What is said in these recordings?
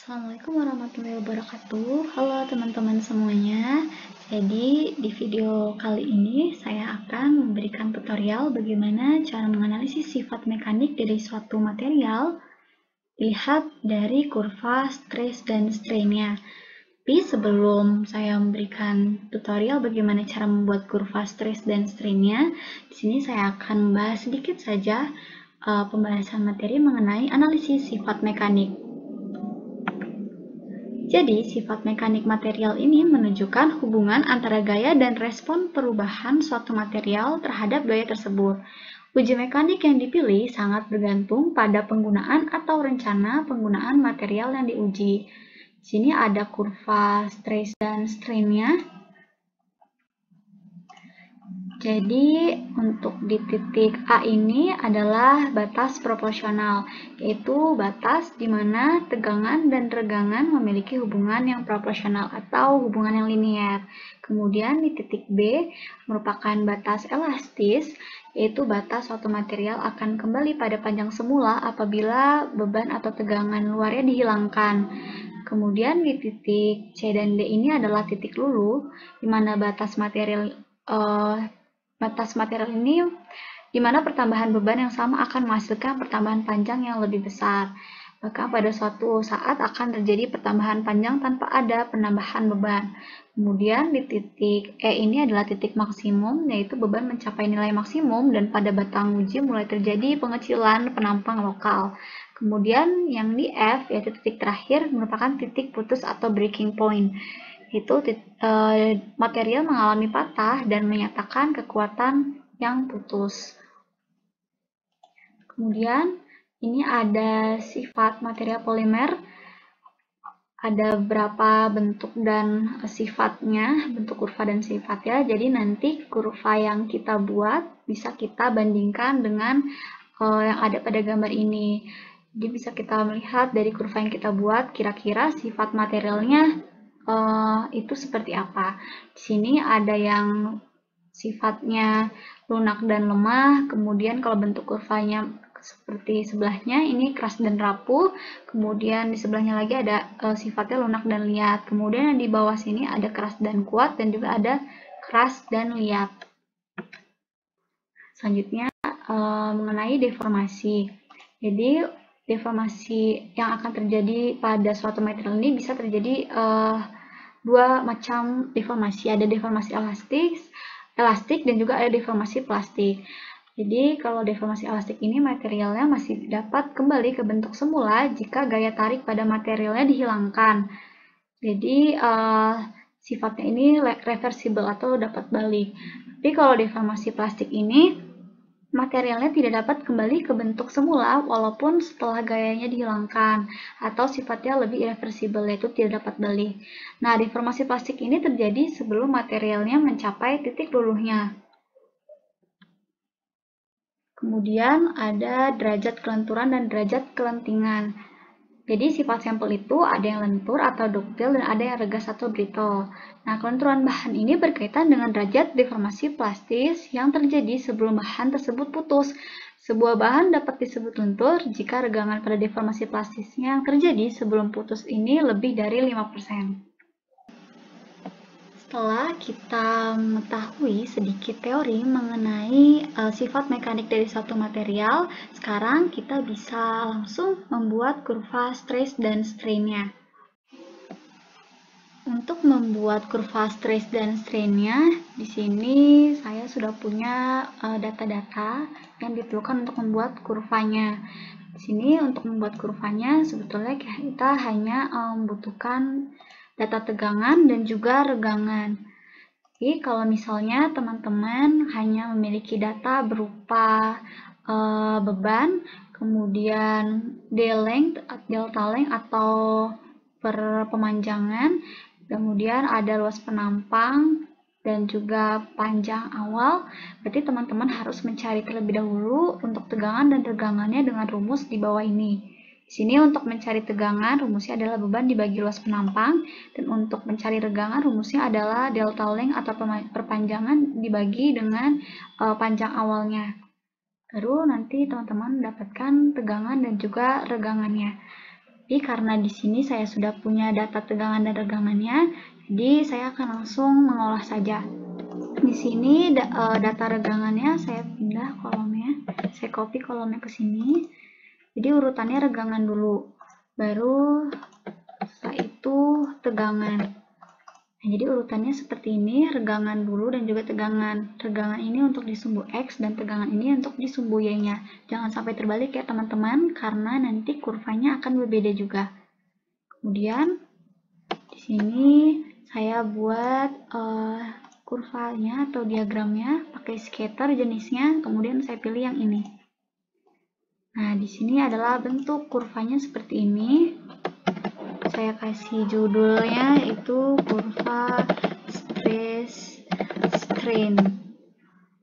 Assalamualaikum warahmatullahi wabarakatuh. Halo teman-teman semuanya. Jadi di video kali ini saya akan memberikan tutorial bagaimana cara menganalisis sifat mekanik dari suatu material dilihat dari kurva stres dan strainnya. Tapi sebelum saya memberikan tutorial bagaimana cara membuat kurva stres dan strainnya, di sini saya akan membahas sedikit saja pembahasan materi mengenai analisis sifat mekanik. Jadi, sifat mekanik material ini menunjukkan hubungan antara gaya dan respon perubahan suatu material terhadap gaya tersebut. Uji mekanik yang dipilih sangat bergantung pada penggunaan atau rencana penggunaan material yang diuji. Di sini ada kurva stres dan strain-nya. Jadi, untuk di titik A ini adalah batas proporsional, yaitu batas di mana tegangan dan regangan memiliki hubungan yang proporsional atau hubungan yang linear. Kemudian di titik B merupakan batas elastis, yaitu batas suatu material akan kembali pada panjang semula apabila beban atau tegangan luarnya dihilangkan. Kemudian di titik C dan D ini adalah titik luluh, di mana batas material ini di mana pertambahan beban yang sama akan menghasilkan pertambahan panjang yang lebih besar. Maka pada suatu saat akan terjadi pertambahan panjang tanpa ada penambahan beban. Kemudian di titik E ini adalah titik maksimum, yaitu beban mencapai nilai maksimum dan pada batang uji mulai terjadi pengecilan penampang lokal. Kemudian yang di F, yaitu titik terakhir, merupakan titik putus atau breaking point. Itu material mengalami patah dan menyatakan kekuatan yang putus. Kemudian ini ada sifat material polimer, ada beberapa bentuk dan sifatnya, bentuk kurva dan sifatnya. Jadi nanti kurva yang kita buat bisa kita bandingkan dengan yang ada pada gambar ini. Jadi bisa kita melihat dari kurva yang kita buat kira-kira sifat materialnya itu seperti apa. Di sini ada yang sifatnya lunak dan lemah, kemudian kalau bentuk kurvanya seperti sebelahnya ini keras dan rapuh, kemudian di sebelahnya lagi ada sifatnya lunak dan liat, kemudian yang di bawah sini ada keras dan kuat dan juga ada keras dan liat. Selanjutnya mengenai deformasi. Jadi deformasi yang akan terjadi pada suatu material ini bisa terjadi dua macam deformasi. Ada deformasi elastik dan juga ada deformasi plastik. Jadi kalau deformasi elastik ini materialnya masih dapat kembali ke bentuk semula jika gaya tarik pada materialnya dihilangkan. Jadi sifatnya ini reversible atau dapat balik. Tapi kalau deformasi plastik ini materialnya tidak dapat kembali ke bentuk semula walaupun setelah gayanya dihilangkan, atau sifatnya lebih irreversible, yaitu tidak dapat balik. Nah, deformasi plastik ini terjadi sebelum materialnya mencapai titik luluhnya. Kemudian ada derajat kelenturan dan derajat kelentingan. Jadi sifat sampel itu ada yang lentur atau duktil dan ada yang regas atau brittle. Nah, kelenturan bahan ini berkaitan dengan derajat deformasi plastis yang terjadi sebelum bahan tersebut putus. Sebuah bahan dapat disebut lentur jika regangan pada deformasi plastisnya yang terjadi sebelum putus ini lebih dari 5%. Setelah kita mengetahui sedikit teori mengenai sifat mekanik dari suatu material, sekarang kita bisa langsung membuat kurva stres dan strain-nya. Untuk membuat kurva stres dan strain-nya, di sini saya sudah punya data-data yang diperlukan untuk membuat kurvanya. Di sini untuk membuat kurvanya sebetulnya kita hanya membutuhkan data tegangan dan juga regangan. Jadi kalau misalnya teman-teman hanya memiliki data berupa beban, kemudian delta length atau pemanjangan, kemudian ada luas penampang dan juga panjang awal, berarti teman-teman harus mencari terlebih dahulu untuk tegangan dan regangannya dengan rumus di bawah ini. Di sini untuk mencari tegangan, rumusnya adalah beban dibagi luas penampang, dan untuk mencari regangan, rumusnya adalah delta length atau perpanjangan dibagi dengan panjang awalnya. Baru nanti teman-teman mendapatkan tegangan dan juga regangannya. Jadi karena di sini saya sudah punya data tegangan dan regangannya, jadi saya akan langsung mengolah saja. Di sini data regangannya saya pindah kolomnya, saya copy kolomnya ke sini. Jadi urutannya regangan dulu, baru setelah itu tegangan. Nah, jadi urutannya seperti ini, regangan dulu dan juga tegangan. Regangan ini untuk di sumbu X dan tegangan ini untuk di sumbu Y-nya. Jangan sampai terbalik ya teman-teman, karena nanti kurvanya akan berbeda juga. Kemudian di sini saya buat kurvanya atau diagramnya pakai scatter jenisnya, kemudian saya pilih yang ini. Nah, di sini adalah bentuk kurvanya seperti ini. Saya kasih judulnya yaitu kurva stress strain.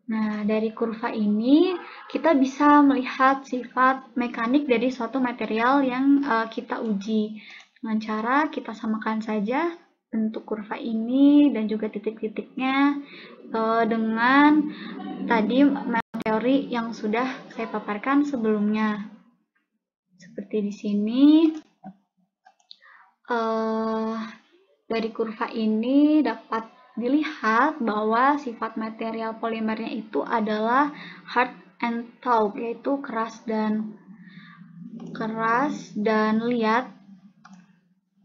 Nah, dari kurva ini kita bisa melihat sifat mekanik dari suatu material yang kita uji. Dengan cara kita samakan saja bentuk kurva ini dan juga titik-titiknya dengan tadi teori yang sudah saya paparkan sebelumnya. Seperti di sini. Dari kurva ini dapat dilihat bahwa sifat material polimernya itu adalah hard and taut, yaitu keras dan liat,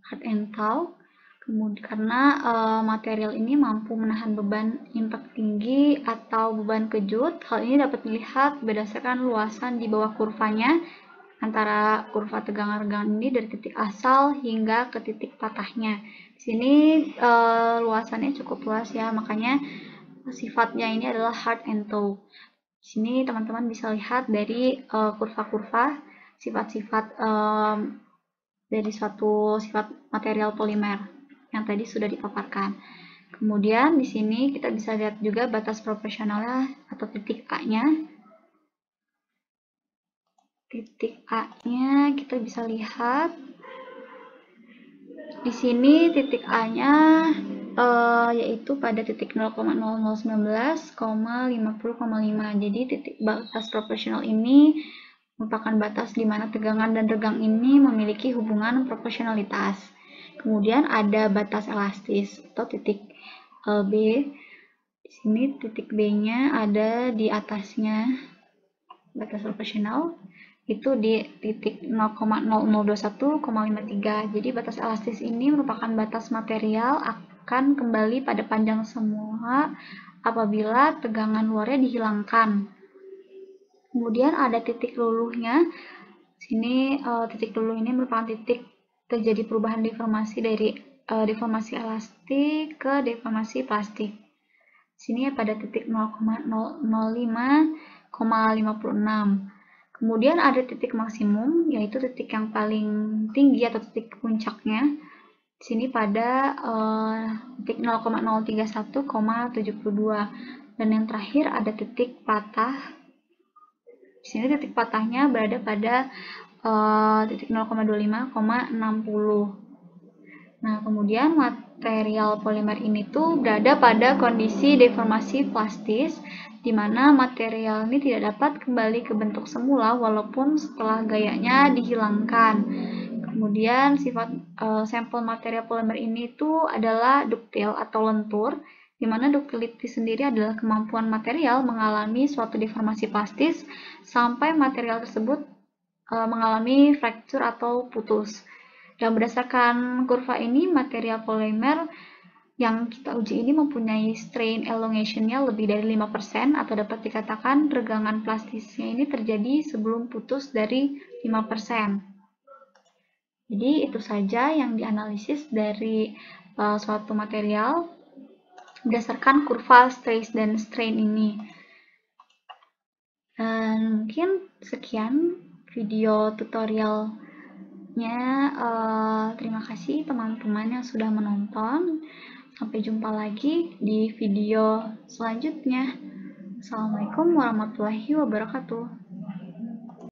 hard and taut. Kemudian karena material ini mampu menahan beban impact tinggi atau beban kejut, hal ini dapat dilihat berdasarkan luasan di bawah kurvanya antara kurva tegangan-regangan ini dari titik asal hingga ke titik patahnya. Di sini luasannya cukup luas ya, makanya sifatnya ini adalah hard and taut. Di sini teman-teman bisa lihat dari kurva-kurva sifat-sifat dari suatu sifat material polimer yang tadi sudah dipaparkan. Kemudian di sini kita bisa lihat juga batas proporsionalnya atau titik A-nya. Titik A-nya kita bisa lihat di sini titik A-nya yaitu pada titik 0,0019,50,5. Jadi titik batas proporsional ini merupakan batas di mana tegangan dan regang ini memiliki hubungan proporsionalitas. Kemudian ada batas elastis atau titik B. Di sini titik B-nya ada di atasnya batas proporsional. Itu di titik 0,0021,53. Jadi batas elastis ini merupakan batas material akan kembali pada panjang semula apabila tegangan luarnya dihilangkan. Kemudian ada titik luluhnya. Sini titik luluh ini merupakan titik terjadi perubahan deformasi dari deformasi elastik ke deformasi plastik. Sini pada titik 0,005,56. Kemudian ada titik maksimum, yaitu titik yang paling tinggi atau titik puncaknya. Di sini pada titik 0,031,72. Dan yang terakhir ada titik patah. Di sini titik patahnya berada pada titik 0,25,60. Nah, kemudian material polimer ini tuh berada pada kondisi deformasi plastis, di mana material ini tidak dapat kembali ke bentuk semula walaupun setelah gayanya dihilangkan. Kemudian sifat sampel material polimer ini tuh adalah ductile atau lentur, di mana ductility sendiri adalah kemampuan material mengalami suatu deformasi plastis sampai material tersebut mengalami fracture atau putus. Dan berdasarkan kurva ini, material polimer yang kita uji ini mempunyai strain elongation-nya lebih dari 5% atau dapat dikatakan regangan plastisnya ini terjadi sebelum putus dari 5%. Jadi itu saja yang dianalisis dari suatu material berdasarkan kurva stress dan strain ini. Dan mungkin sekian video tutorialnya. Terima kasih teman-teman yang sudah menonton. Sampai jumpa lagi di video selanjutnya. Assalamualaikum warahmatullahi wabarakatuh.